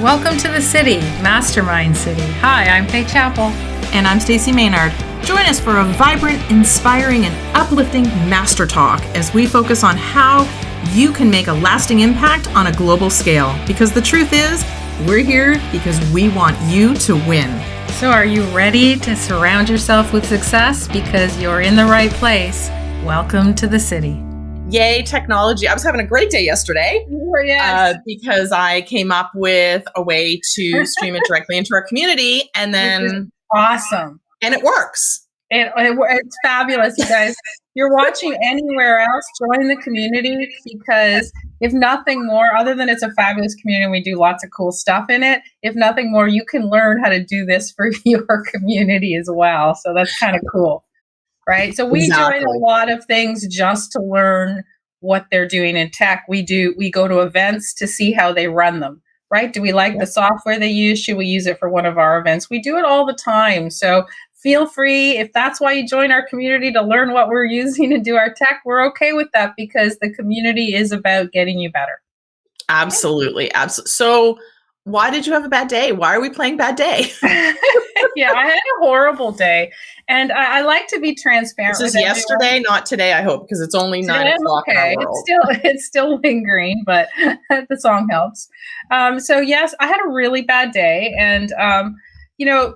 Welcome to the city, Mastermind City. Hi, I'm Faye Chappell. And I'm Stacy Maynard. Join us for a vibrant, inspiring, and uplifting master talk as we focus on how you can make a lasting impact on a global scale. Because the truth is, we're here because we want you to win. So are you ready to surround yourself with success? Because you're in the right place. Welcome to the city. Yay, technology. I was having a great day yesterday because I came up with a way to stream it directly into our community, and then awesome. And it works. It's fabulous, you guys. You're watching anywhere else, join the community, because if nothing more, other than it's a fabulous community and we do lots of cool stuff in it, if nothing more, you can learn how to do this for your community as well. So that's kind of cool. Right. So we join a lot of things just to learn what they're doing in tech. We go to events to see how they run them. Right. Do we like the software they use? Should we use it for one of our events? We do it all the time. So feel free. If that's why you join our community, to learn what we're using and do our tech, we're okay with that, because the community is about getting you better. Absolutely. Absolutely. So why did you have a bad day? Why are we playing bad day? Yeah, I had a horrible day. And I like to be transparent. This is yesterday, not today, I hope, because it's only 9 o'clock in our world. It's still lingering, but the song helps. So yes, I had a really bad day. And,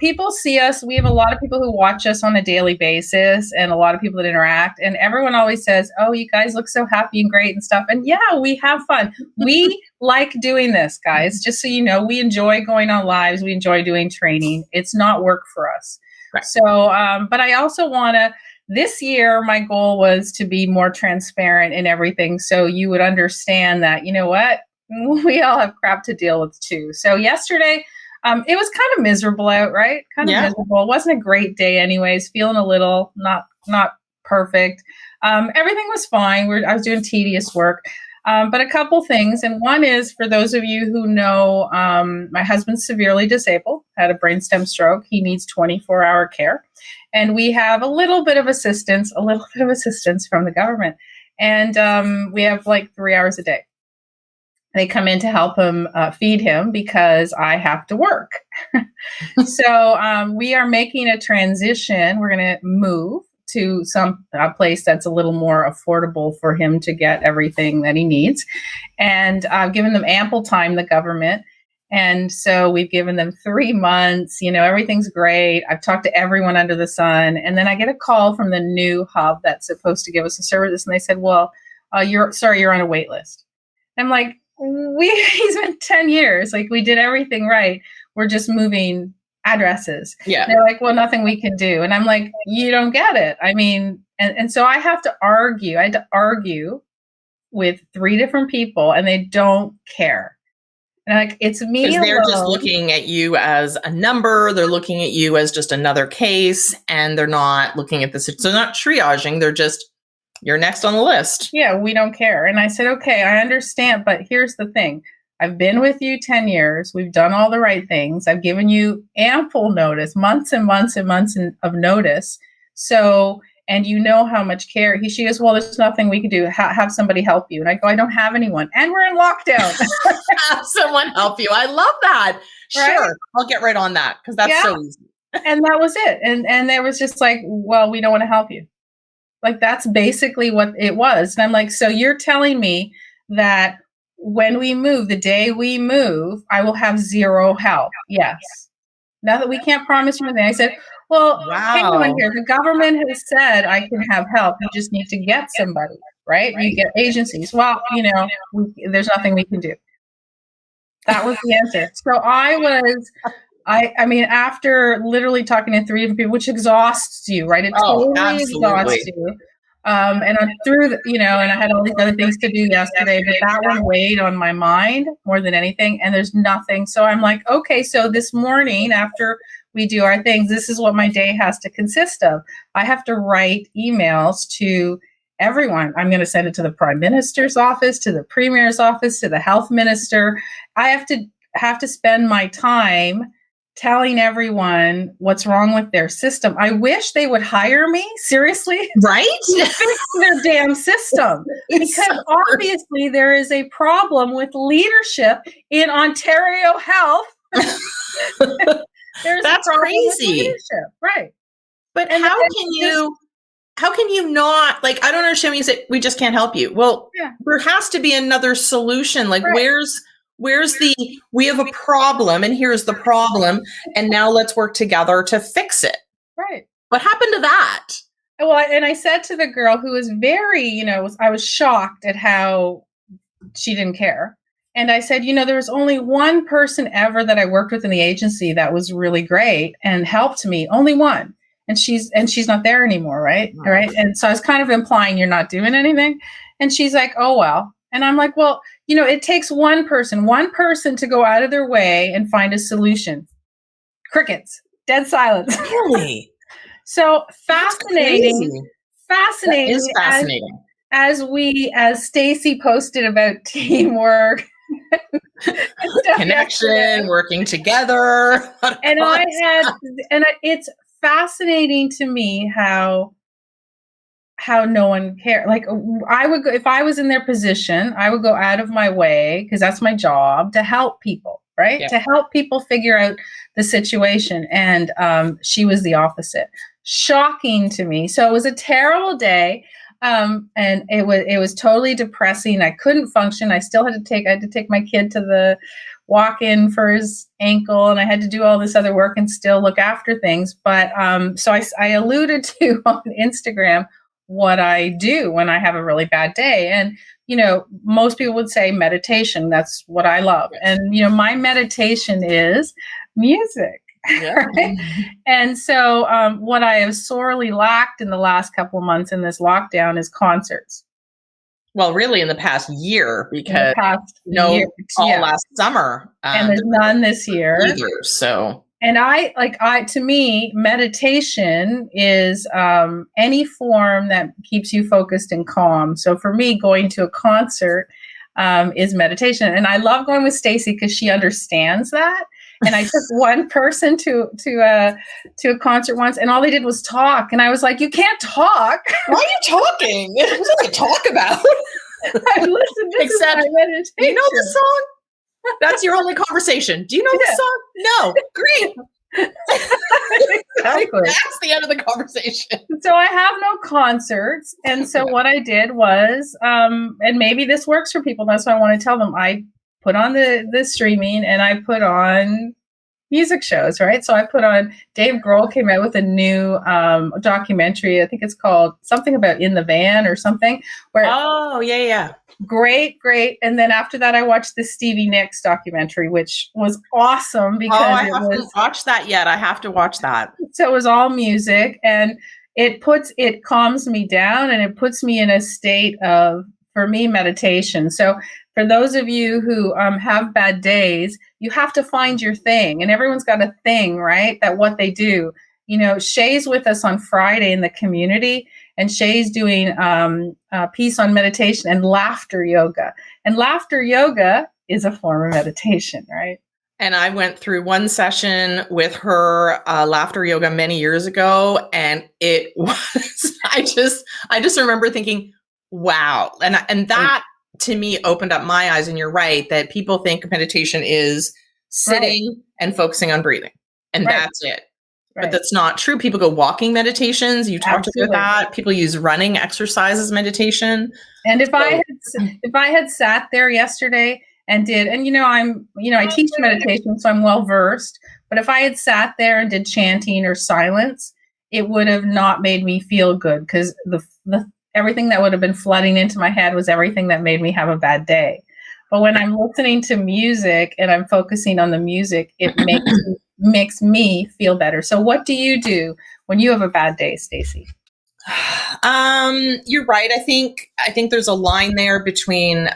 people see us. We have a lot of people who watch us on a daily basis and a lot of people that interact. And everyone always says, oh, you guys look so happy and great and stuff. And yeah, we have fun. We like doing this, guys. Just so you know, we enjoy going on lives. We enjoy doing training. It's not work for us. Right. So, but I also this year, my goal was to be more transparent in everything. So you would understand that, you know what, we all have crap to deal with too. So yesterday, it was kind of miserable out, right? Kind of miserable. It wasn't a great day anyways, feeling a little not perfect. Everything was fine. I was doing tedious work. But a couple things. And one is, for those of you who know, my husband's severely disabled, had a brainstem stroke. He needs 24-hour care. And we have a little bit of assistance from the government. And we have like 3 hours a day. They come in to help him feed him because I have to work. So we are making a transition. We're going to move to a place that's a little more affordable for him to get everything that he needs. And I've given them ample time, the government. And so we've given them 3 months, everything's great. I've talked to everyone under the sun. And then I get a call from the new hub that's supposed to give us a service. And they said, well, you're on a wait list. I'm like, he's been 10 years. Like, we did everything right. We're just moving addresses. Yeah. They're like, well, nothing we can do. And I'm like, you don't get it. I mean, and so I had to argue with 3 different people, and they don't care. And like, it's me alone. They're just looking at you as a number. They're looking at you as just another case, and they're not looking at this. So they're not triaging. They're just, you're next on the list. Yeah, we don't care. And I said, okay, I understand. But here's the thing. I've been with you 10 years. We've done all the right things. I've given you ample notice, months and months and months of notice. So, and you know how much care. She goes, well, there's nothing we can do. Have somebody help you. And I go, I don't have anyone. And we're in lockdown. Have someone help you. I love that. Right? Sure. I'll get right on that, because that's so easy. And that was it. And there was just like, well, we don't want to help you. Like, that's basically what it was. And I'm like, so you're telling me that when we move, the day we move, I will have zero help? Yes. Now that we can't promise you anything. I said, well, hang on here. The government has said I can have help. You just need to get somebody, right? You get agencies. Well, there's nothing we can do. That was the answer. So I mean, after literally talking to 3 different people, which exhausts you, right? It totally exhausts you. And I'm through, and I had all these other things to do yesterday, but that one weighed on my mind more than anything. And there's nothing. So I'm like, okay, so this morning after we do our things, this is what my day has to consist of. I have to write emails to everyone. I'm going to send it to the Prime Minister's office, to the Premier's office, to the Health Minister. I have to spend my time telling everyone what's wrong with their system. I wish they would hire me, seriously, Right? to fix their damn system. Because obviously there is a problem with leadership in Ontario Health. There's That's a problem with crazy. leadership, right? But And how can you not, like, I don't understand when you say we just can't help you. Well, yeah, there has to be another solution. Like, right, where's the, we have a problem and here's the problem, and now let's work together to fix it. right. What happened to that? Well, and I said to the girl who was very, I was shocked at how she didn't care. And I said, there was only one person ever that I worked with in the agency that was really great and helped me. Only one. And she's not there anymore, right? Oh. Right. And so I was kind of implying you're not doing anything. And she's like, oh well. And I'm like, well, it takes one person to go out of their way and find a solution. Crickets, dead silence. Really? So fascinating. That is fascinating. As Stacy posted about teamwork, connection, working together. It's fascinating to me how no one cares. Like, I would go, if I was in their position, I would go out of my way, because that's my job, to help people, right? Yeah. To help people figure out the situation. And she was the opposite. Shocking to me. So it was a terrible day. And it was totally depressing. I couldn't function. I had to take my kid to the walk-in for his ankle, and I had to do all this other work and still look after things. But so I alluded to on Instagram what I do when I have a really bad day. And, most people would say meditation. That's what I love. Yes. And, my meditation is music. Yeah. Right? And so what I have sorely lacked in the last couple of months in this lockdown is concerts. Well, really in the past year, because last summer. And there's none this year. Either, so. And to me, meditation is any form that keeps you focused and calm. So for me, going to a concert is meditation. And I love going with Stacy because she understands that. And I took one person to a concert once, and all they did was talk. And I was like, "You can't talk. Why are you talking? What do you talk about?" I listened. Except, is my meditation. You know the song? That's your only conversation. Do you know the song? No. Great. Exactly. That's the end of the conversation. So I have no concerts, and so what I did was, and maybe this works for people. That's why I want to tell them. I put on the streaming, and I put on music shows, right? So I put on, Dave Grohl came out with a new documentary. I think it's called something about In the Van or something. Yeah. Great. And then after that, I watched the Stevie Nicks documentary, which was awesome because I haven't watched that yet. I have to watch that. So it was all music, and it calms me down, and it puts me in a state of, for me, meditation. So for those of you who have bad days, you have to find your thing, and everyone's got a thing, right? That what they do. Shay's with us on Friday in the community, and Shay's doing a piece on meditation and laughter yoga. And laughter yoga is a form of meditation, right? And I went through one session with her laughter yoga many years ago, and it was I just remember thinking, wow, and that to me opened up my eyes. And you're right that people think meditation is sitting and focusing on breathing, and that's it. Right. But that's not true. People go walking meditations. You talked about that. People use running exercises meditation. And if I had sat there yesterday and did, and I teach meditation, so I'm well versed. But if I had sat there and did chanting or silence, it would have not made me feel good, because the everything that would have been flooding into my head was everything that made me have a bad day. But when I'm listening to music and I'm focusing on the music, it makes me feel better. So what do you do when you have a bad day, Stacy? You're right. I think there's a line there between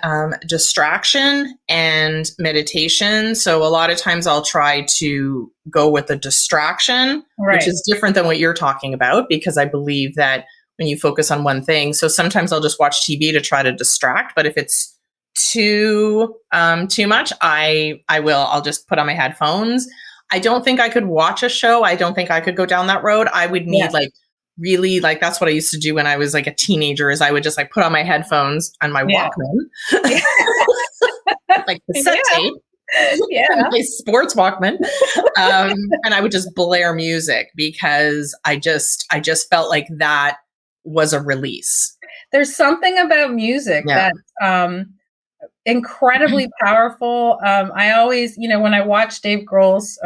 distraction and meditation. So a lot of times I'll try to go with a distraction, which is different than what you're talking about, because I believe that when you focus on one thing, so sometimes I'll just watch TV to try to distract. But if it's too much, I'll just put on my headphones. I don't think I could watch a show. I don't think I could go down that road. I would need Yeah. like really like that's what I used to do when I was like a teenager is I would just like put on my headphones on my Yeah. Walkman, like cassette Yeah. tape, Yeah. my sports Walkman, and I would just blare music because I just felt like that was a release. There's something about music Yeah. that's incredibly powerful. I always, when I watched Dave Grohl's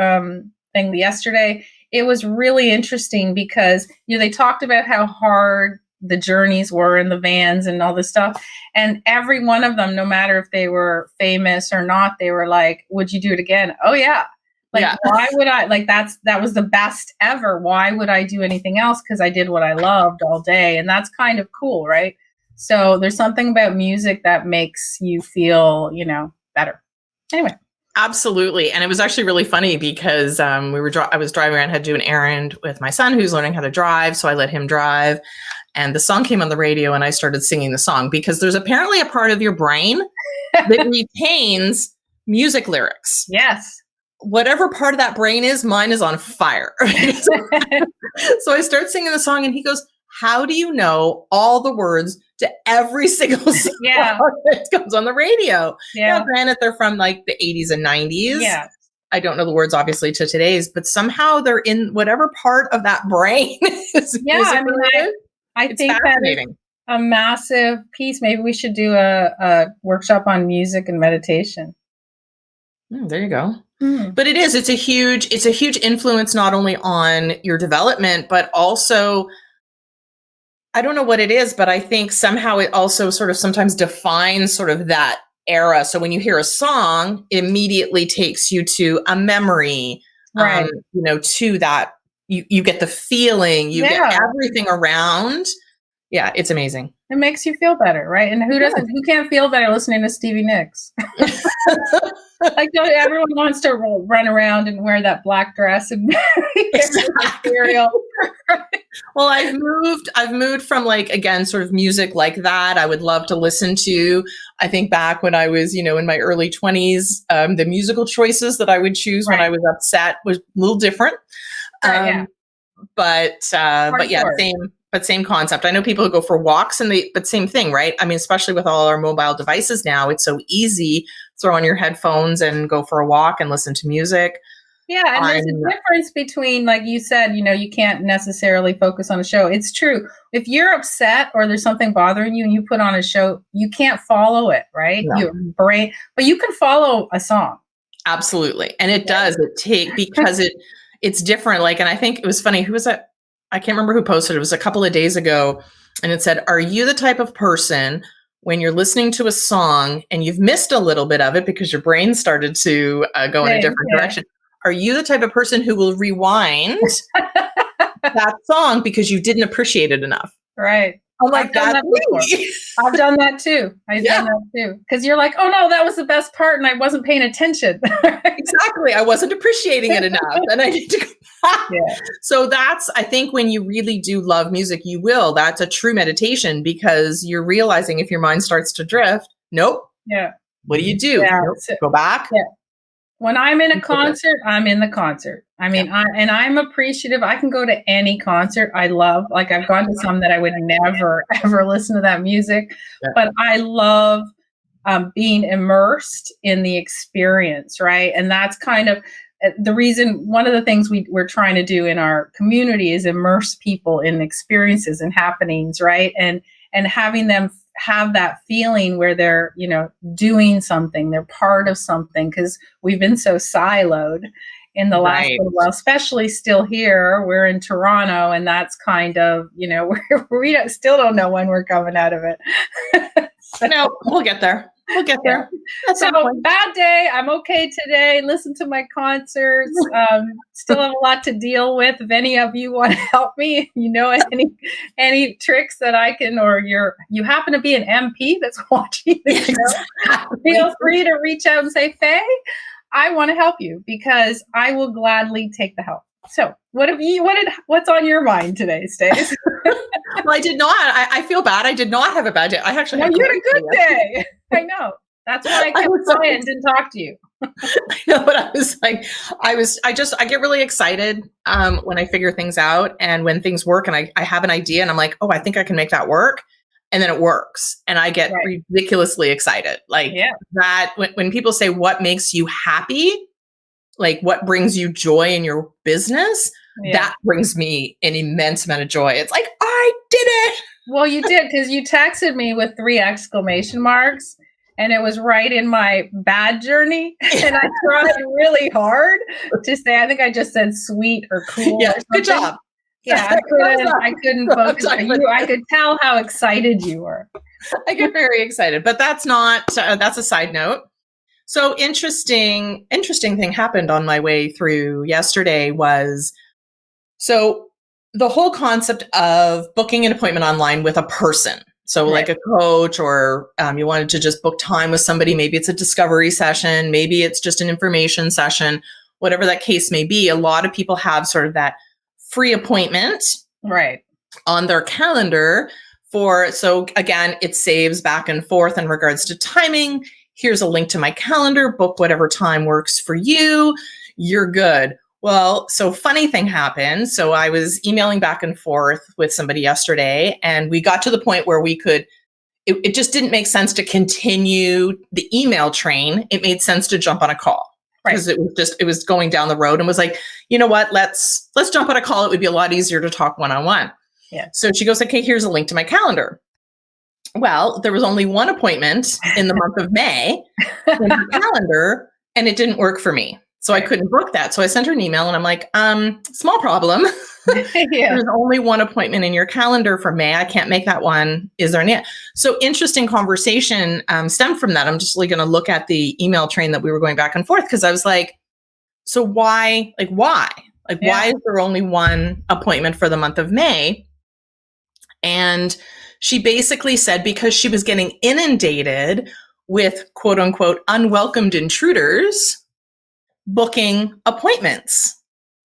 thing yesterday, it was really interesting because they talked about how hard the journeys were in the vans and all this stuff, and every one of them, no matter if they were famous or not, they were like, "Would you do it again?" Oh yeah. Like, Yeah. why would I? Like, that was the best ever. Why would I do anything else? Because I did what I loved all day, and that's kind of cool, right? So there's something about music that makes you feel, better. Anyway. Absolutely. And it was actually really funny because I was driving around, had to do an errand with my son who's learning how to drive. So I let him drive and the song came on the radio and I started singing the song because there's apparently a part of your brain that retains music lyrics. Yes. Whatever part of that brain is, mine is on fire. So I start singing the song and he goes, "How do you know all the words to every single song that comes on the radio?" Yeah. Now, granted, they're from like the 80s and 90s. Yeah. I don't know the words obviously to today's, but somehow they're in whatever part of that brain is. Yeah. I mean, I think that is a massive piece. Maybe we should do a workshop on music and meditation. There you go. But it's a huge influence not only on your development, but also, I don't know what it is, but I think somehow it also sort of sometimes defines sort of that era. So when you hear a song, it immediately takes you to a memory, right? To that, you get the feeling, you get everything around. Yeah, it's amazing. It makes you feel better, right? And who can't feel better listening to Stevie Nicks? Like, everyone wants to run around and wear that black dress and cereal. Well, I've moved from like, again, sort of music like that. I would love to listen to. I think back when I was, in my early 20s, the musical choices that I would choose when I was upset was a little different. But yeah, same concept. I know people who go for walks but same thing, right? I mean, especially with all our mobile devices now, it's so easy. Throw on your headphones and go for a walk and listen to music. Yeah, and there's a difference between, like you said, you can't necessarily focus on a show. It's true. If you're upset or there's something bothering you and you put on a show, you can't follow it, right? No. Your brain, but you can follow a song. Absolutely. And it does. Because it's different. Like, and I think it was funny. Who was that? I can't remember who posted it. It was a couple of days ago. And it said, "Are you the type of person when you're listening to a song and you've missed a little bit of it because your brain started to go in a different direction? Are you the type of person who will rewind that song because you didn't appreciate it enough?" Right. I'm like, I've done that before. I've done that too. Because you're like, "Oh no, that was the best part and I wasn't paying attention." Exactly. I wasn't appreciating it enough and I need to go back. Yeah. So I think when you really do love music, that's a true meditation because you're realizing if your mind starts to drift, nope. Yeah. What do you do? Yeah. Nope. Go back. Yeah. When I'm in a concert, I'm in the concert. I mean, I'm appreciative. I can go to any concert I love. Like, I've gone to some that I would never, ever listen to that music. Yeah. But I love being immersed in the experience, right? And that's kind of the reason, one of the things we're trying to do in our community is immerse people in experiences and happenings, right? And having them have that feeling where they're, doing something, they're part of something, because we've been so siloed in the last little while, especially still here. We're in Toronto, and that's kind of, we still don't know when we're coming out of it. No, we'll get there. We'll get there. So bad day. I'm okay today. Listen to my concerts. Still have a lot to deal with. If any of you want to help me, any tricks that I can, or you happen to be an MP that's watching the show, feel free to reach out and say, "Faye, I want to help you," because I will gladly take the help. So what's on your mind today, Stace? Well, I did not. I feel bad. I did not have a bad day. I actually you had a good day. I know. That's why I kept quiet and didn't talk to you. I know, but I get really excited when I figure things out and when things work and I have an idea and I'm like, oh, I think I can make that work. And then it works. And I get ridiculously excited. Like that, when people say, what makes you happy? Like what brings you joy in your business? That brings me an immense amount of joy. It's like, I did it. Well, you did, because you texted me with 3 exclamation marks. And it was right in my bad journey. And I tried really hard to say, I think I just said sweet or cool. Yeah, or good job. Yeah, I couldn't focus on you. I could tell how excited you were. I get very excited, but that's a side note. So interesting thing happened on my way through yesterday was, so the whole concept of booking an appointment online with a person. So like a coach, or you wanted to just book time with somebody, maybe it's a discovery session, maybe it's just an information session, whatever that case may be. A lot of people have sort of that free appointment on their calendar so again, it saves back and forth in regards to timing. Here's a link to my calendar, book whatever time works for you. You're good. Well, so funny thing happened. So I was emailing back and forth with somebody yesterday, and we got to the point where it just didn't make sense to continue the email train. It made sense to jump on a call because it was going down the road, and was like, you know what, let's jump on a call. It would be a lot easier to talk one-on-one. Yeah. So she goes, okay, here's a link to my calendar. Well, there was only one appointment in the month of May in her calendar, and it didn't work for me. So I couldn't book that. So I sent her an email and I'm like, small problem. There's only one appointment in your calendar for May. I can't make that one. Is there any? So interesting conversation stemmed from that. I'm just really going to look at the email train that we were going back and forth, because I was like, so why? Why is there only one appointment for the month of May? And she basically said because she was getting inundated with quote unquote unwelcomed intruders booking appointments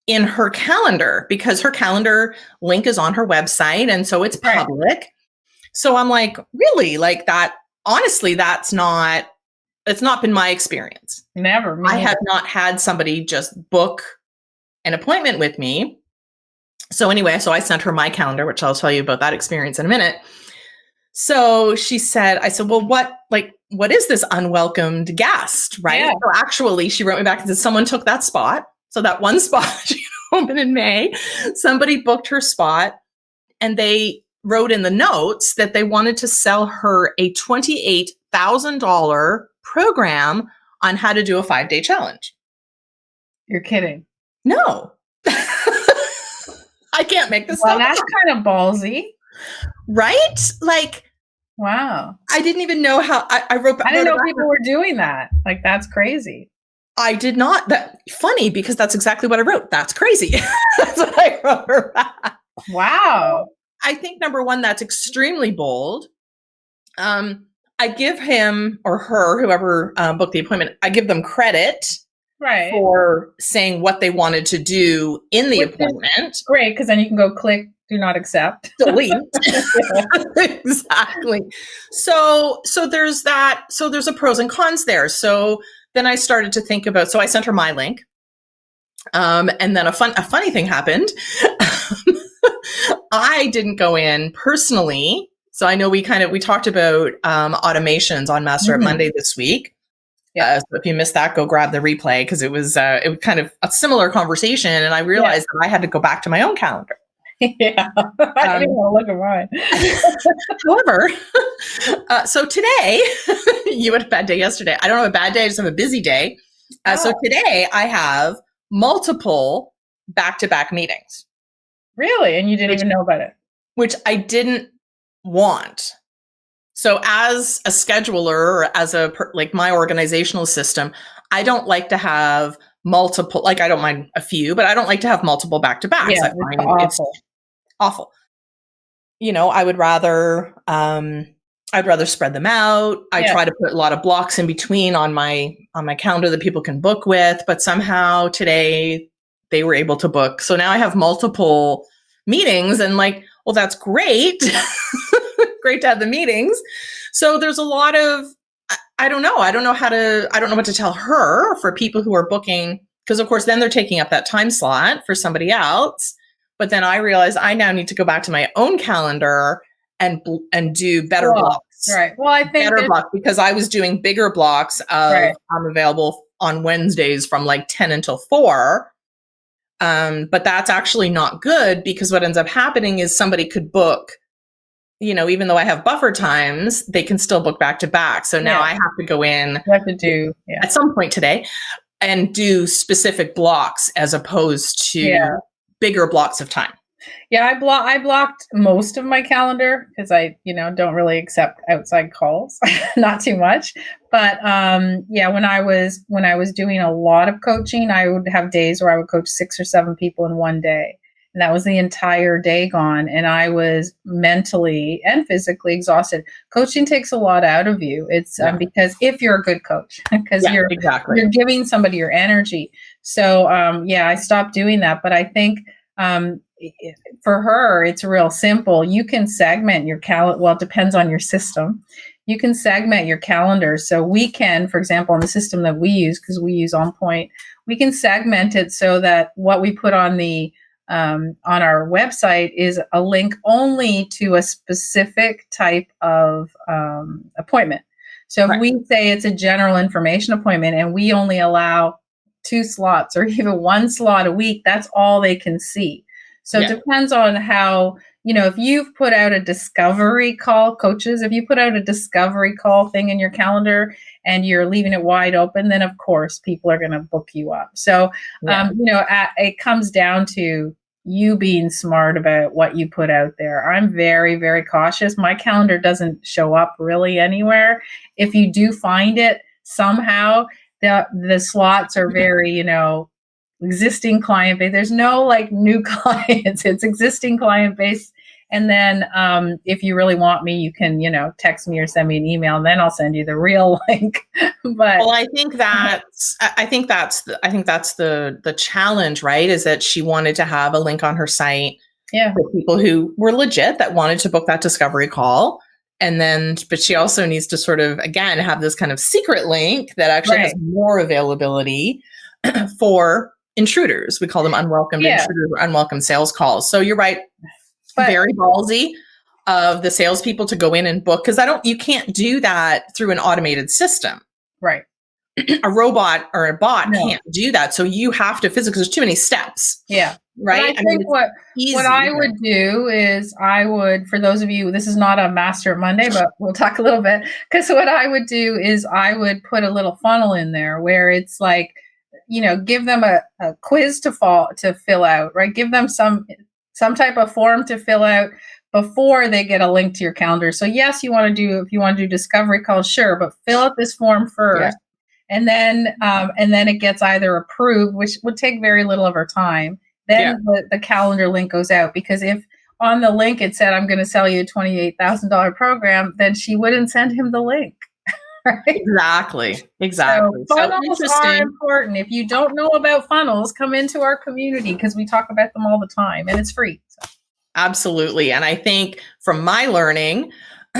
in her calendar, because her calendar link is on her website. And so it's public. So I'm like, really? Like that, honestly, it's not been my experience. Never. I have not had somebody just book an appointment with me. So anyway, so I sent her my calendar, which I'll tell you about that experience in a minute. So I said, well, what is this unwelcomed guest, right? Yeah. So actually, she wrote me back and said, someone took that spot. So that one spot she opened in May, somebody booked her spot, and they wrote in the notes that they wanted to sell her a $28,000 program on how to do a 5-day challenge. You're kidding. No. I can't make this up. Well, that's kind of ballsy. Right? Like, wow. I didn't even know how I wrote. I didn't know people were doing that. Like, that's crazy. I did not. That funny, because that's exactly what I wrote. That's crazy. That's what I wrote her back. Wow. I think number one, that's extremely bold. I give him or her, whoever booked the appointment, I give them credit for saying what they wanted to do in the appointment. Great, because then you can go click do not accept. Delete. Exactly. So there's that. So there's a pros and cons there. So then I started to think about, so I sent her my link. And then a funny thing happened. I didn't go in personally. So I know we talked about automations on Master Monday this week. Yeah. So if you missed that, go grab the replay, because it was kind of a similar conversation. And I realized that I had to go back to my own calendar. Yeah. I didn't want to look at mine. However, so today, you had a bad day yesterday. I don't have a bad day. I just have a busy day. So today I have multiple back-to-back meetings. Really? And you didn't even know about it? Which I didn't want. So as a scheduler, or as my organizational system, I don't like to have multiple, I don't mind a few, but I don't like to have multiple back-to-backs. Yeah, I find it's awful. I would rather, I'd rather spread them out. I try to put a lot of blocks in between on my calendar that people can book with, but somehow today they were able to book. So now I have multiple meetings, and well, that's great. Great to have the meetings. So there's a lot of, I don't know. I don't know what to tell her for people who are booking, because of course then they're taking up that time slot for somebody else. But then I realize I now need to go back to my own calendar and do better blocks. Right. Well, I think better blocks, because I was doing bigger blocks of I'm available on Wednesdays from like 10 until 4. But that's actually not good, because what ends up happening is somebody could book, even though I have buffer times, they can still book back to back. So now I have to go in at some point today and do specific blocks as opposed to bigger blocks of time. Yeah, I blocked most of my calendar because I, don't really accept outside calls, not too much. But when I was doing a lot of coaching, I would have days where I would coach 6 or 7 people in one day, and that was the entire day gone, and I was mentally and physically exhausted. Coaching takes a lot out of you. It's because if you're a good coach, because you're giving somebody your energy. So I stopped doing that, but I think. For her, it's real simple. You can segment your calendar. Well, it depends on your system. You can segment your calendar. So we can, for example, on the system that we use, because we use On Point, we can segment it so that what we put on the on our website is a link only to a specific type of appointment. So if we say it's a general information appointment and we only allow 2 slots or even 1 slot a week, that's all they can see. So it depends on how, if you've put out a discovery call, coaches, if you put out a discovery call thing in your calendar and you're leaving it wide open, then of course people are going to book you up. So, it comes down to you being smart about what you put out there. I'm very, very cautious. My calendar doesn't show up really anywhere. If you do find it somehow, the slots are very, existing client base. There's no like new clients. It's existing client base. And then if you really want me, you can, text me or send me an email, and then I'll send you the real link. But I think that's the challenge, right? Is that she wanted to have a link on her site for people who were legit that wanted to book that discovery call. And then, but she also needs to sort of, again, have this kind of secret link that actually has more availability for intruders. We call them unwelcome intruders or unwelcome sales calls. So you're right. But very ballsy of the salespeople to go in and book, because you can't do that through an automated system. Right. A robot or a bot can't do that. So you have to physically, there's too many steps. Yeah. Right. But I think what I would do is for those of you, this is not a Master Monday, but we'll talk a little bit, because what I would do is I would put a little funnel in there where it's like, give them a quiz to fill out, right? Give them some type of form to fill out before they get a link to your calendar. So yes, if you want to do discovery calls, sure, but fill out this form first. And then it gets either approved, which would take very little of our time. Then the calendar link goes out, because if on the link it said, I'm going to sell you a $28,000 program, then she wouldn't send him the link. Right? Exactly. So funnels are important. If you don't know about funnels, come into our community, because we talk about them all the time and it's free. So. Absolutely. And I think from my learning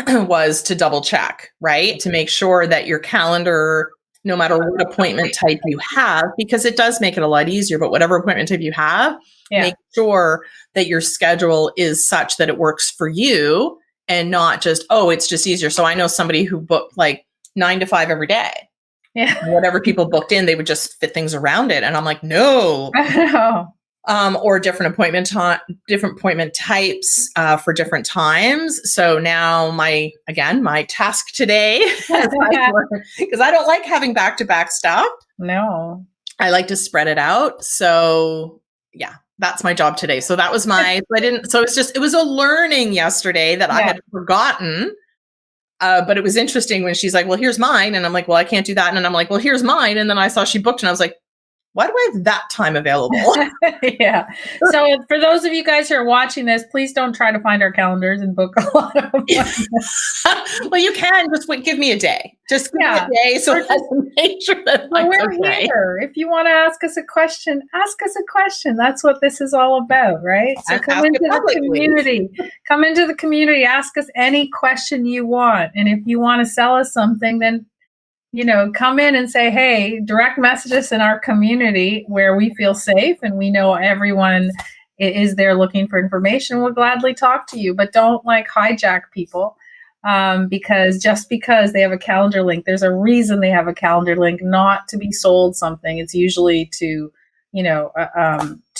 was to double check, right? To make sure that your calendar, no matter what appointment type you have, because it does make it a lot easier, but whatever appointment type you have, make sure that your schedule is such that it works for you and not just, it's just easier. So I know somebody who booked like 9 to 5 every day. Yeah. Whatever people booked in, they would just fit things around it. And I'm like, no. Or different appointment types for different times. So now my task today, because I don't like having back-to-back stuff. No. I like to spread it out. So that's my job today. So that was it was a learning yesterday that I had forgotten. But it was interesting when she's like, well, here's mine. And I'm like, well, I can't do that. And I'm like, well, here's mine. And then I saw she booked and I was like, why do I have that time available? Yeah. So for those of you guys who are watching this, please don't try to find our calendars and book a lot of appointments. Well, you can just give me a day. Just give me a day so I can make sure that we're here. If you want to ask us a question, ask us a question. That's what this is all about, right? So come into the community. Come into the community. Ask us any question you want. And if you want to sell us something, then come in and say, hey, direct message us in our community where we feel safe and we know everyone is there looking for information. We'll gladly talk to you, but don't hijack people. Because just because they have a calendar link, there's a reason they have a calendar link, not to be sold something. It's usually to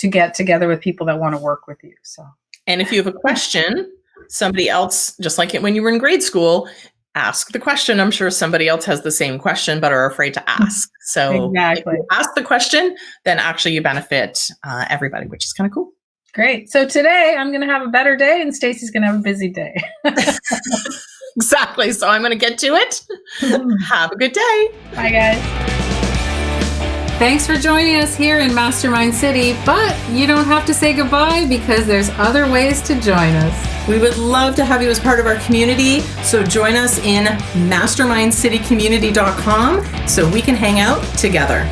get together with people that want to work with you. So, and if you have a question, somebody else, just like when you were in grade school, ask the question. I'm sure somebody else has the same question, but are afraid to ask. So exactly. If you ask the question, then actually you benefit everybody, which is kind of cool. Great. So today I'm going to have a better day and Stacy's going to have a busy day. Exactly. So I'm going to get to it. Have a good day. Bye, guys. Thanks for joining us here in Mastermind City, but you don't have to say goodbye because there's other ways to join us. We would love to have you as part of our community, so join us in mastermindcitycommunity.com so we can hang out together.